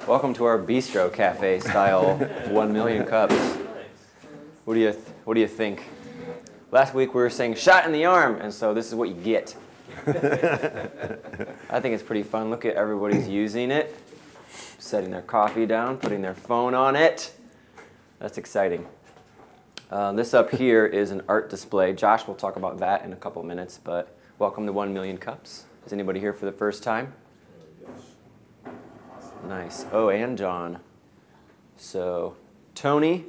Welcome to our bistro cafe style 1 million cups. What do you think? Last week we were saying shot in the arm, and so this is what you get. I think it's pretty fun. Look at everybody's using it, setting their coffee down, putting their phone on it. That's exciting. This up here is an art display. Josh will talk about that in a couple of minutes, but welcome to 1 million cups. Is anybody here for the first time? Nice. Oh, and John. So, Tony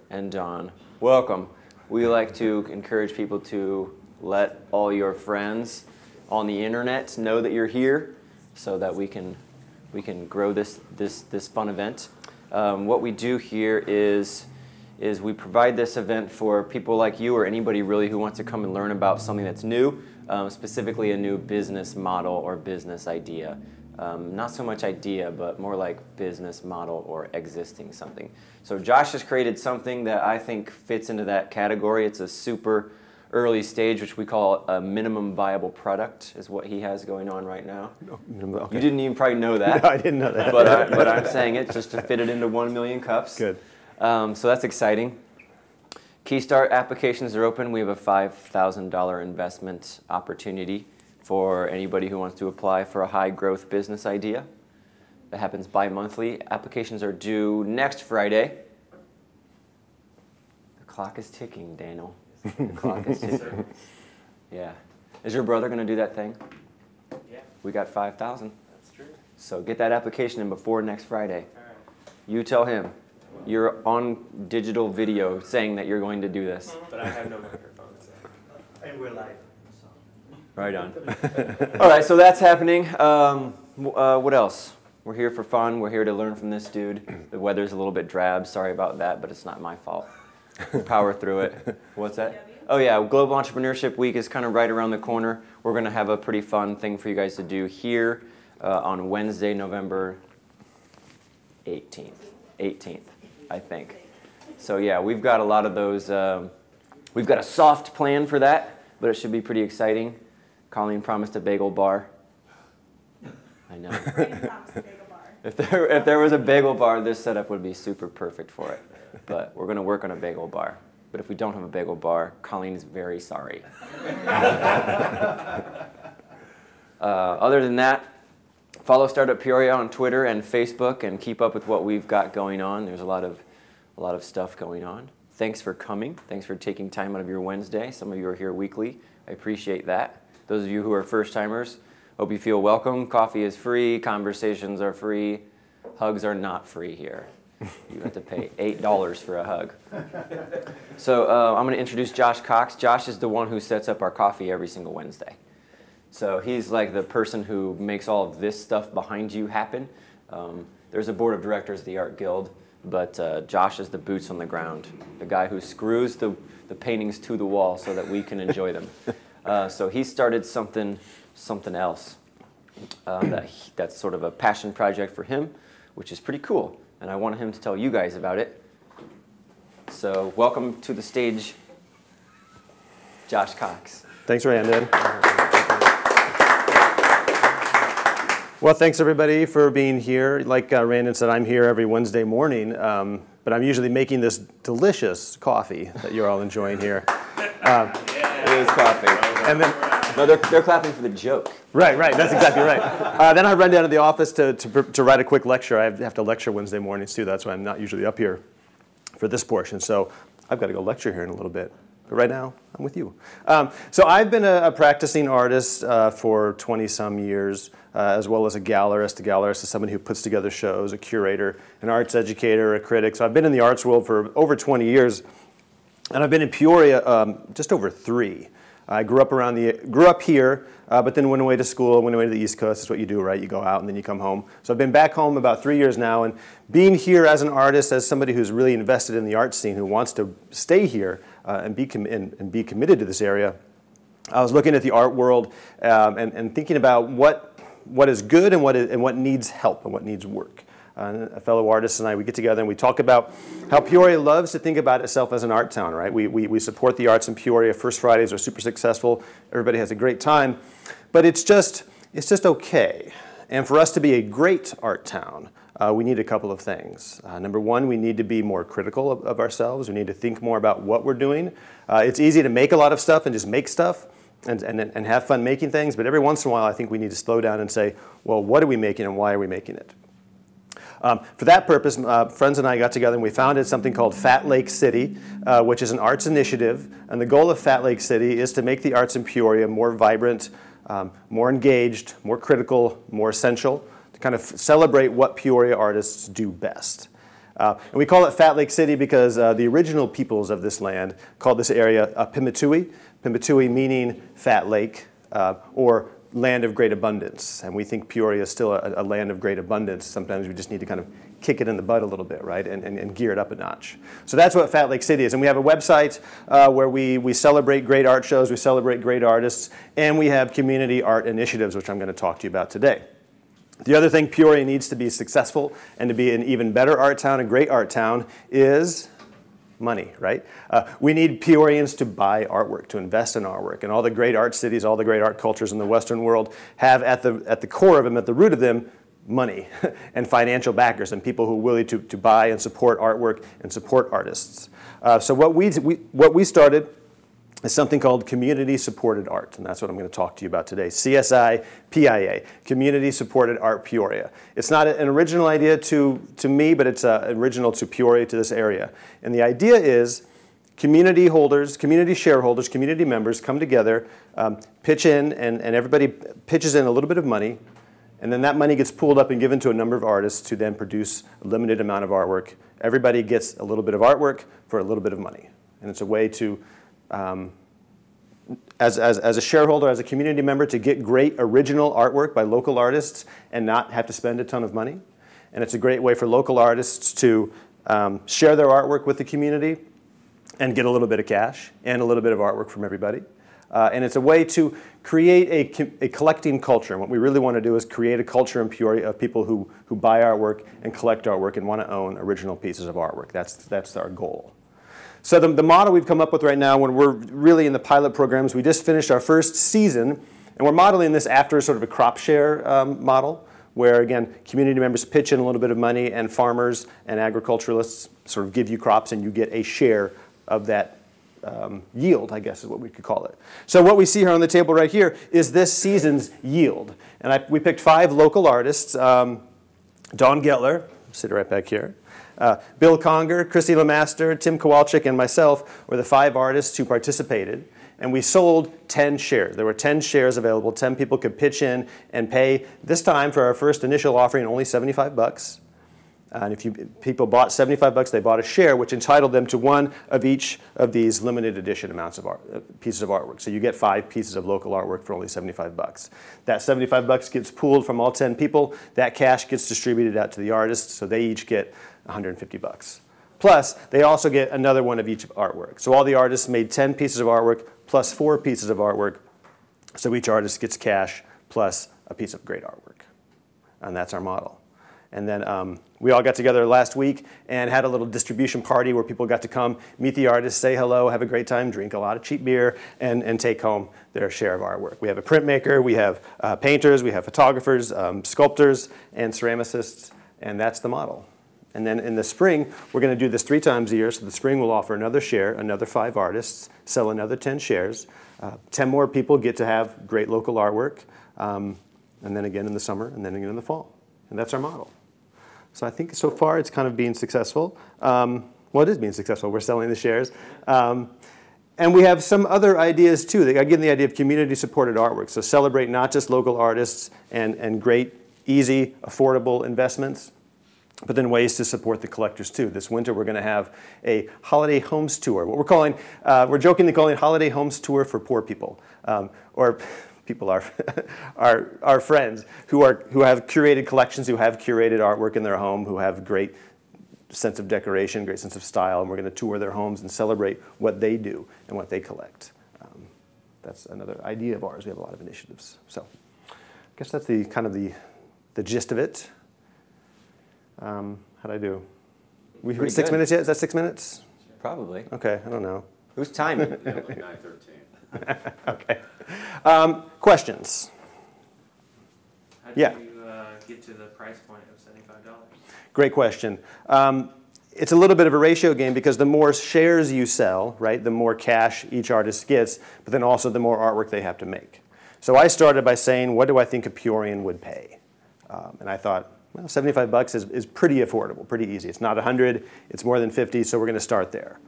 and John, welcome. We like to encourage people to let all your friends on the internet know that you're here, so that we can grow this fun event. What we do here is we provide this event for people like you or anybody really who wants to come and learn about something that's new, specifically a new business model or business idea. Not so much idea, but more like business model or existing something. So Josh has created something that I think fits into that category. It's a super early stage, which we call a minimum viable product, is what he has going on right now. Okay. You didn't even probably know that. No, I didn't know that. But I'm saying it just to fit it into 1 million cups. Good. So that's exciting. Keystart applications are open. We have a $5,000 investment opportunity for anybody who wants to apply for a high-growth business idea. That happens bi-monthly. Applications are due next Friday. The clock is ticking, Daniel. The clock is ticking. Yeah. Is your brother going to do that thing? Yeah. We got 5,000. That's true. So get that application in before next Friday. All right. You tell him. You're on digital video saying that you're going to do this. But I have no microphone, so. And we're live. Right on. All right, so that's happening. What else? We're here for fun. We're here to learn from this dude. The weather's a little bit drab. Sorry about that, but it's not my fault. Power through it. What's that? Oh yeah, Global Entrepreneurship Week is kind of right around the corner. We're going to have a pretty fun thing for you guys to do here on Wednesday, November 18th, I think. So yeah, we've got a lot of those. We've got a soft plan for that, but it should be pretty exciting. Colleen promised a bagel bar. I know. If there was a bagel bar, this setup would be super perfect for it. But we're going to work on a bagel bar. But if we don't have a bagel bar, Colleen is very sorry. Other than that, follow Startup Peoria on Twitter and Facebook and keep up with what we've got going on. There's a lot of stuff going on. Thanks for coming. Thanks for taking time out of your Wednesday. Some of you are here weekly. I appreciate that. Those of you who are first-timers, hope you feel welcome. Coffee is free. Conversations are free. Hugs are not free here. You have to pay $8 for a hug. So I'm going to introduce Josh Cox. Josh is the one who sets up our coffee every single Wednesday. So he's like the person who makes all of this stuff behind you happen. There's a board of directors of the Art Guild, but Josh is the boots on the ground, the guy who screws the paintings to the wall so that we can enjoy them. So he started something else that's sort of a passion project for him, which is pretty cool. And I wanted him to tell you guys about it. So welcome to the stage, Josh Cox. Thanks, Randon. Well, thanks everybody for being here. Like Randon said, I'm here every Wednesday morning, but I'm usually making this delicious coffee that you're all enjoying here. It is coffee. And then, no, they're clapping for the joke. Right, that's exactly right. Then I run down to the office to write a quick lecture. I have to lecture Wednesday mornings too. That's why I'm not usually up here for this portion. So I've got to go lecture here in a little bit. But right now, I'm with you. So I've been a practicing artist for 20-some years, as well as a gallerist. A gallerist is somebody who puts together shows, a curator, an arts educator, a critic. So I've been in the arts world for over 20 years. And I've been in Peoria just over 3. I grew up here, but then went away to school, went away to the East Coast. That's what you do, right? You go out and then you come home. So I've been back home about 3 years now, and being here as an artist, as somebody who's really invested in the art scene, who wants to stay here and be committed to this area, I was looking at the art world and thinking about what is good and what needs help and what needs work. A fellow artist and I, we get together and we talk about how Peoria loves to think about itself as an art town, right? We support the arts in Peoria. First Fridays are super successful. Everybody has a great time. But it's just okay. And for us to be a great art town, we need a couple of things. Number one, we need to be more critical of ourselves. We need to think more about what we're doing. It's easy to make a lot of stuff and just make stuff and have fun making things, but every once in a while I think we need to slow down and say, well, what are we making and why are we making it? For that purpose, friends and I got together and we founded something called Fat Lake City, which is an arts initiative. And the goal of Fat Lake City is to make the arts in Peoria more vibrant, more engaged, more critical, more essential, to kind of celebrate what Peoria artists do best. And we call it Fat Lake City because the original peoples of this land called this area Pimatui. Pimatui meaning fat lake, or land of great abundance. And we think Peoria is still a land of great abundance. Sometimes we just need to kind of kick it in the butt a little bit, right, and gear it up a notch. So that's what Fat Lake City is. And we have a website where we celebrate great art shows, we celebrate great artists, and we have community art initiatives, which I'm going to talk to you about today. The other thing Peoria needs to be successful and to be an even better art town, a great art town, is money, right? We need Peorians to buy artwork, to invest in artwork. And all the great art cities, all the great art cultures in the Western world have at the core of them, at the root of them, money and financial backers and people who are willing to buy and support artwork and support artists. So what we started is something called Community Supported Art, and that's what I'm going to talk to you about today. CSI PIA, Community Supported Art Peoria. It's not an original idea to me, but it's original to Peoria, to this area. And the idea is community holders, community shareholders, community members come together, pitch in, and everybody pitches in a little bit of money, and then that money gets pooled up and given to a number of artists to then produce a limited amount of artwork. Everybody gets a little bit of artwork for a little bit of money. And it's a way to as a shareholder, as a community member, to get great original artwork by local artists and not have to spend a ton of money. And it's a great way for local artists to share their artwork with the community and get a little bit of cash and a little bit of artwork from everybody. And it's a way to create a collecting culture. And what we really want to do is create a culture in Peoria of people who buy artwork and collect artwork and want to own original pieces of artwork. That's our goal. So the model we've come up with right now, when we're really in the pilot programs, we just finished our first season, and we're modeling this after sort of a crop share model, where, again, community members pitch in a little bit of money, and farmers and agriculturalists sort of give you crops, and you get a share of that yield, I guess is what we could call it. So what we see here on the table right here is this season's yield. And we picked 5 local artists, Dawn Gettler, sitting right back here, Bill Conger, Chrissy Lemaster, Tim Kowalczyk, and myself were the 5 artists who participated. And we sold 10 shares. There were 10 shares available. 10 people could pitch in and pay, this time for our first initial offering, only $75. And if people bought $75, they bought a share, which entitled them to one of each of these limited edition amounts of pieces of artwork. So you get 5 pieces of local artwork for only $75. That $75 gets pooled from all 10 people. That cash gets distributed out to the artists, so they each get $150. Plus, they also get another one of each artwork. So all the artists made 10 pieces of artwork plus 4 pieces of artwork. So each artist gets cash plus a piece of great artwork. And that's our model. And then we all got together last week and had a little distribution party where people got to come, meet the artists, say hello, have a great time, drink a lot of cheap beer, and take home their share of artwork. We have a printmaker, we have painters, we have photographers, sculptors, and ceramicists, and that's the model. And then in the spring, we're going to do this 3 times a year. So the spring we'll offer another share, another 5 artists, sell another 10 shares. 10 more people get to have great local artwork. And then again in the summer, and then again in the fall. And that's our model. So I think so far it's kind of being successful. Well, it is being successful. We're selling the shares. And we have some other ideas too. Again, the idea of community-supported artwork. So celebrate not just local artists and great, easy, affordable investments, but then ways to support the collectors too. This winter we're going to have a holiday homes tour. What we're calling, we're jokingly calling holiday homes tour for poor people, or people are our friends who have curated collections, who have curated artwork in their home, who have great sense of decoration, great sense of style, and we're going to tour their homes and celebrate what they do and what they collect. That's another idea of ours. We have a lot of initiatives. So I guess that's the kind of the gist of it. How'd I do? We hit 6 minutes yet? Is that 6 minutes? Probably. Okay, I don't know. Who's timing? Yeah, like 9:13. Okay. Questions? How do Yeah. you get to the price point of $75? Great question. It's a little bit of a ratio game because the more shares you sell, right, the more cash each artist gets, but then also the more artwork they have to make. So I started by saying, what do I think a Peorian would pay? And I thought, well, $75 is pretty affordable, pretty easy. It's not 100, it's more than 50, so we're going to start there.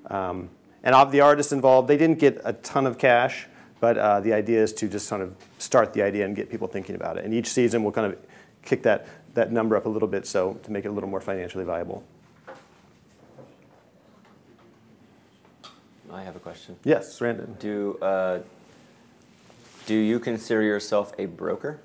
And of the artists involved, they didn't get a ton of cash, but the idea is to just kind of start the idea and get people thinking about it. And each season we'll kind of kick that number up a little bit so to make it a little more financially viable. I have a question. Yes, Randon. Do you consider yourself a broker?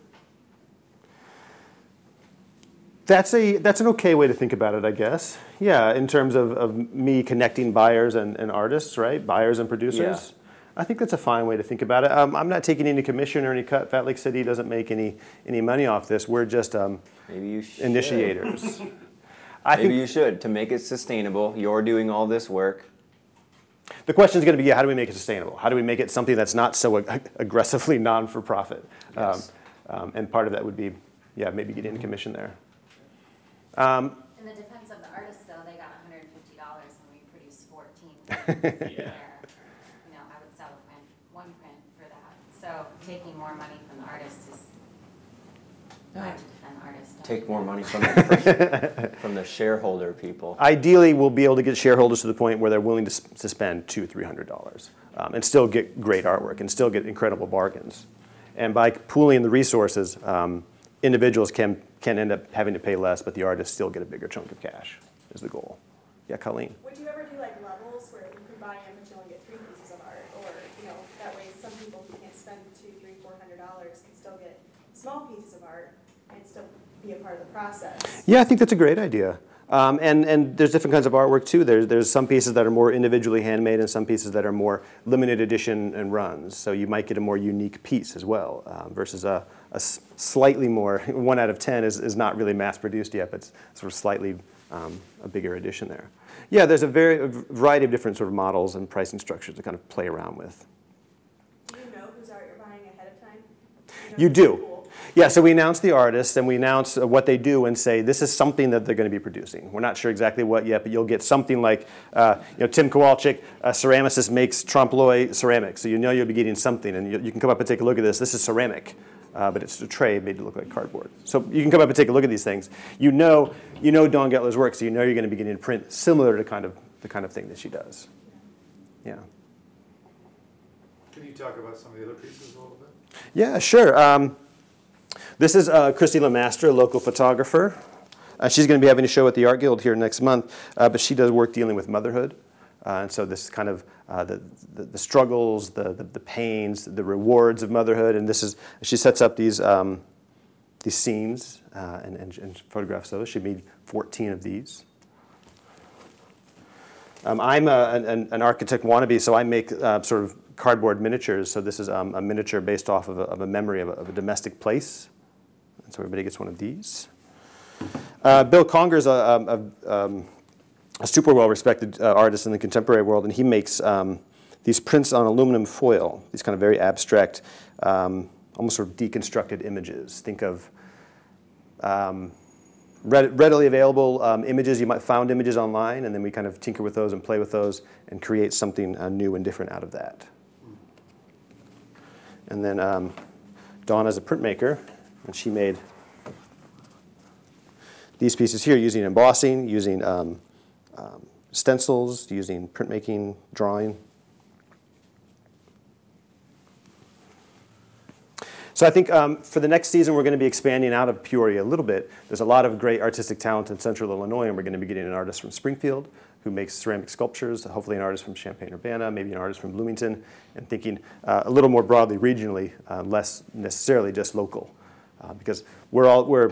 That's an okay way to think about it, I guess. Yeah, in terms of me connecting buyers and artists, right? Buyers and producers. Yeah. I think that's a fine way to think about it. I'm not taking any commission or any cut. Fat Lake City doesn't make any money off this. We're just maybe you should. Initiators. Maybe you should, to make it sustainable. You're doing all this work. The question is going to be, how do we make it sustainable? How do we make it something that's not so aggressively non-for-profit? Yes. And part of that would be, yeah, maybe getting a commission there. In the defense of the artists, though, they got $150 and we produced 14. Yeah. You know, I would sell one print for that. So taking more money from the artists is hard to defend artists. Take more money from the shareholder people. Ideally, we'll be able to get shareholders to the point where they're willing to spend $200, $300 and still get great artwork and still get incredible bargains. And by pooling the resources, individuals can end up having to pay less, but the artists still get a bigger chunk of cash is the goal. Yeah, Colleen? Would you ever do like levels where you could buy in but you only get 3 pieces of art? Or, you know, that way some people who can't spend $200, $300, $400 can still get small pieces of art and still be a part of the process? Yeah, I think that's a great idea. And there's different kinds of artwork too. There's some pieces that are more individually handmade and some pieces that are more limited edition and runs. So you might get a more unique piece as well versus a slightly more, 1 out of 10 is not really mass produced yet, but it's sort of slightly a bigger edition there. Yeah, there's a variety of different sort of models and pricing structures to kind of play around with. Do you know whose art you're buying ahead of time? You do. Yeah, so we announce the artists and we announce what they do and say this is something that they're going to be producing. We're not sure exactly what yet, but you'll get something like Tim Kowalczyk, a ceramicist, makes trompe l'oeil ceramics. So you know you'll be getting something, and you can come up and take a look at this. This is ceramic, but it's a tray made to look like cardboard. So you can come up and take a look at these things. You know Dawn Gettler's work, so you know you're going to be getting a print similar to the kind of thing that she does. Yeah. Can you talk about some of the other pieces a little bit? Yeah, sure. This is Christy Lemastre, a local photographer. She's going to be having a show at the Art Guild here next month, but she does work dealing with motherhood. And so this kind of the struggles, the pains, the rewards of motherhood. And she sets up these scenes and photographs those. She made 14 of these. I'm an architect wannabe, so I make sort of cardboard miniatures. So this is a miniature based off of a memory of a domestic place. And so everybody gets one of these. Bill Conger's a super well-respected artist in the contemporary world, and he makes these prints on aluminum foil, these kind of very abstract, almost sort of deconstructed images. Think of readily available images, found images online, and then we kind of tinker with those and play with those and create something new and different out of that. And then Dawn is a printmaker, and she made these pieces here using embossing, using stencils, using printmaking, drawing. So I think for the next season, we're going to be expanding out of Peoria a little bit. There's a lot of great artistic talent in Central Illinois, and we're going to be getting an artist from Springfield who makes ceramic sculptures, hopefully an artist from Champaign-Urbana, maybe an artist from Bloomington, and thinking a little more broadly regionally, less necessarily just local. Because we're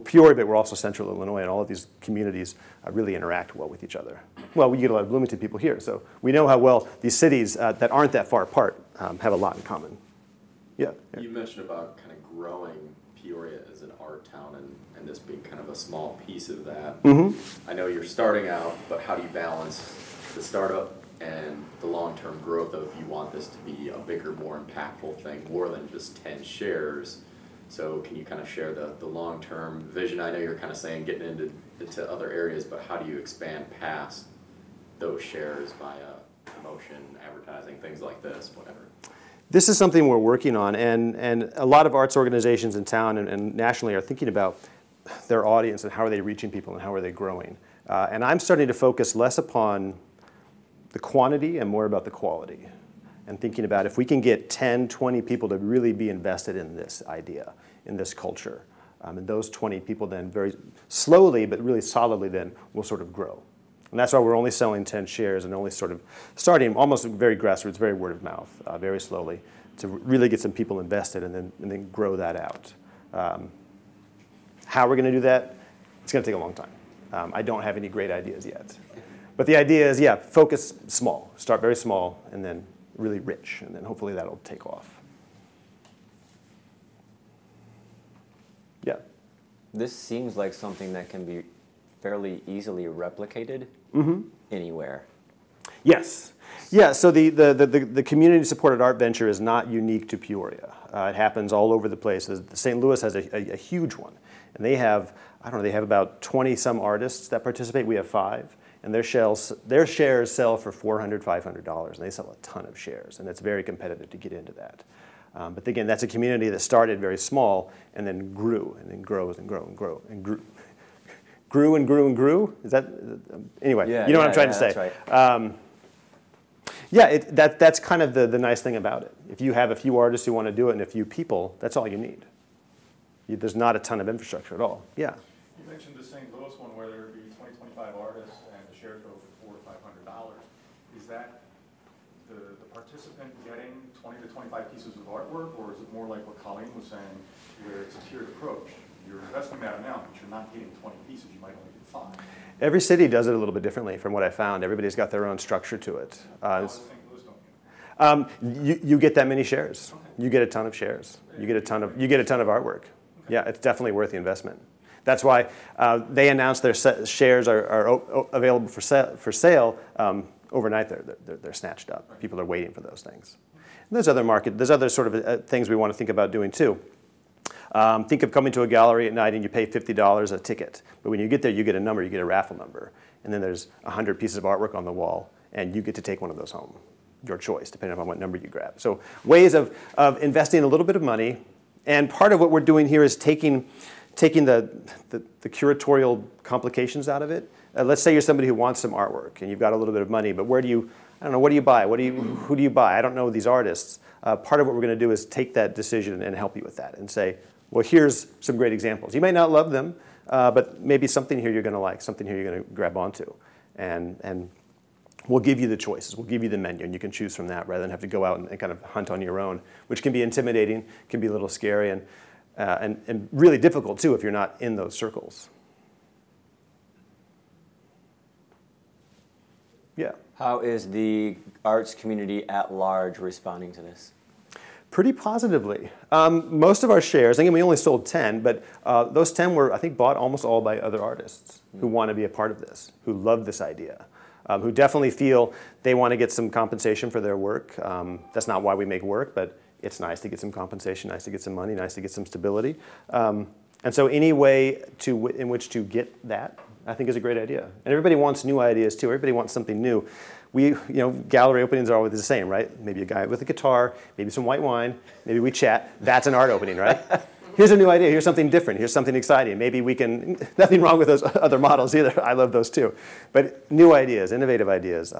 Peoria, but we're also Central Illinois, and all of these communities really interact well with each other. Well, we get a lot of Bloomington people here, so we know how well these cities that aren't that far apart have a lot in common. Yeah. You mentioned about kind of growing Peoria as an art town and this being kind of a small piece of that. Mm-hmm. I know you're starting out, but how do you balance the startup and the long-term growth of you want this to be a bigger, more impactful thing, more than just 10 shares, So can you kind of share the long-term vision? I know you're kind of saying getting into other areas, but how do you expand past those shares via promotion, advertising, things like this, whatever? This is something we're working on, and a lot of arts organizations in town and nationally are thinking about their audience and how are they reaching people and how are they growing. And I'm starting to focus less upon the quantity and more about the quality, and thinking about if we can get 10, 20 people to really be invested in this idea, in this culture, and those 20 people then very slowly but really solidly then will sort of grow. And that's why we're only selling 10 shares and only sort of starting almost very grassroots, very word of mouth, very slowly, to really get some people invested and then grow that out. How we're going to do that, it's going to take a long time. I don't have any great ideas yet. But the idea is, yeah, focus small. Start very small and then really rich, and then hopefully that'll take off. Yeah? This seems like something that can be fairly easily replicated anywhere. Yes. Yeah, so the community-supported art venture is not unique to Peoria. It happens all over the place. St. Louis has a huge one. And they have, I don't know, they have about 20-some artists that participate. We have 5. And their shares sell for $400, $500. And they sell a ton of shares. And it's very competitive to get into that. But again, that's a community that started very small and then grew and then grows and grows and grows and grew. Grew and grew and grew? Is that, anyway, Yeah, you know what I'm trying to say. That's right. Yeah, that's kind of the nice thing about it. If you have a few artists who want to do it and a few people, that's all you need. There's not a ton of infrastructure at all. Yeah. You mentioned the St. Louis one where there would be 20, 25 artists and the shares go for $400 to $500. Is that the participant getting 20 to 25 pieces of artwork, or is it more like what Colleen was saying, where it's a tiered approach? You're investing that amount, but you're not getting 20 pieces. You might only get 5. Every city does it a little bit differently from what I found. Everybody's got their own structure to it. You get that many shares. Okay. You get a ton of shares. You get a ton of artwork. Okay. Yeah, it's definitely worth the investment. That's why they announced their shares are available for sale overnight. They're snatched up. Right. People are waiting for those things. And there's other sort of things we want to think about doing too. Think of coming to a gallery at night and you pay $50 a ticket. But when you get there, you get a number, you get a raffle number. And then there's 100 pieces of artwork on the wall, and you get to take one of those home. Your choice, depending on what number you grab. So ways of investing a little bit of money. And part of what we're doing here is taking the curatorial complications out of it. Let's say you're somebody who wants some artwork, and you've got a little bit of money, but I don't know, what do you buy? Who do you buy? I don't know these artists. Part of what we're going to do is take that decision and help you with that and say, well, here's some great examples. You may not love them, but maybe something here you're going to like, something here you're going to grab onto. And we'll give you the choices. We'll give you the menu, and you can choose from that rather than have to go out and kind of hunt on your own, which can be intimidating, can be a little scary, and really difficult, too, if you're not in those circles. Yeah. How is the arts community at large responding to this? Pretty positively. Most of our shares, again, we only sold 10, but those 10 were, I think, bought almost all by other artists who want to be a part of this, who love this idea, who definitely feel they want to get some compensation for their work. That's not why we make work, but it's nice to get some compensation, nice to get some money, nice to get some stability. And so any way in which to get that, I think, is a great idea. And everybody wants new ideas, too. Everybody wants something new. Gallery openings are always the same, right? Maybe a guy with a guitar, maybe some white wine, maybe we chat. That's an art opening, right? Here's a new idea. Here's something different. Here's something exciting. Maybe we can, nothing wrong with those other models either. I love those too. But new ideas, innovative ideas,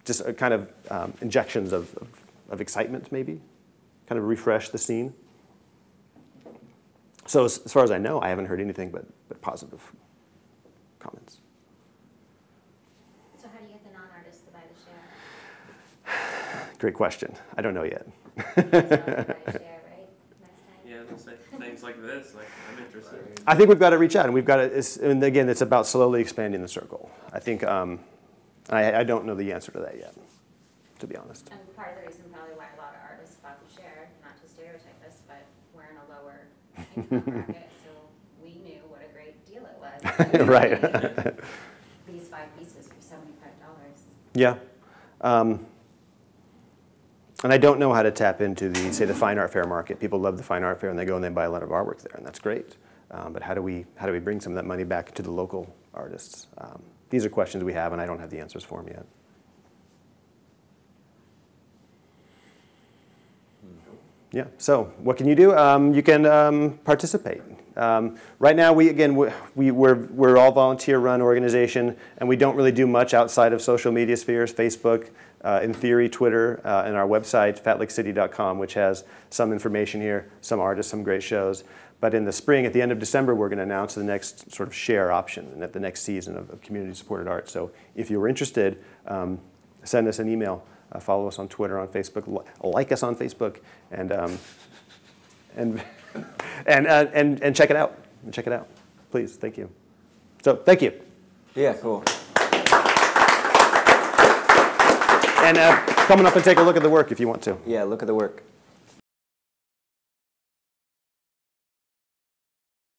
just a kind of injections of excitement maybe, kind of refresh the scene. So as far as I know, I haven't heard anything but positive comments. So how do you get the non-artists to buy the share? Great question. I don't know yet. So buy a share, right? Next time? Yeah, let's say things like this. Like, I'm interested. I think we've got to reach out, and we've got to. And again, it's about slowly expanding the circle. I think I don't know the answer to that yet, to be honest. And part of the reason probably why a lot of artists bought the share, not to stereotype this, but we're in a lower income bracket, so we knew what a great deal it was. Right. These 5 pieces for $75. Yeah. And I don't know how to tap into the, say, the fine art fair market. People love the fine art fair, and they go and they buy a lot of artwork there, and that's great. But how do we bring some of that money back to the local artists? These are questions we have, and I don't have the answers for them yet. Yeah. So what can you do? You can participate. Right now, we're all volunteer-run organization, and we don't really do much outside of social media spheres, Facebook, in theory, Twitter, and our website, fatlakecity.com, which has some information here, some artists, some great shows. But in the spring, at the end of December, we're going to announce the next sort of share option and at the next season of community-supported art. So if you're interested, send us an email, follow us on Twitter, on Facebook, like us on Facebook, and check it out. And check it out, please. Thank you. So thank you. Yeah, cool. And come on up and take a look at the work if you want to. Yeah, look at the work.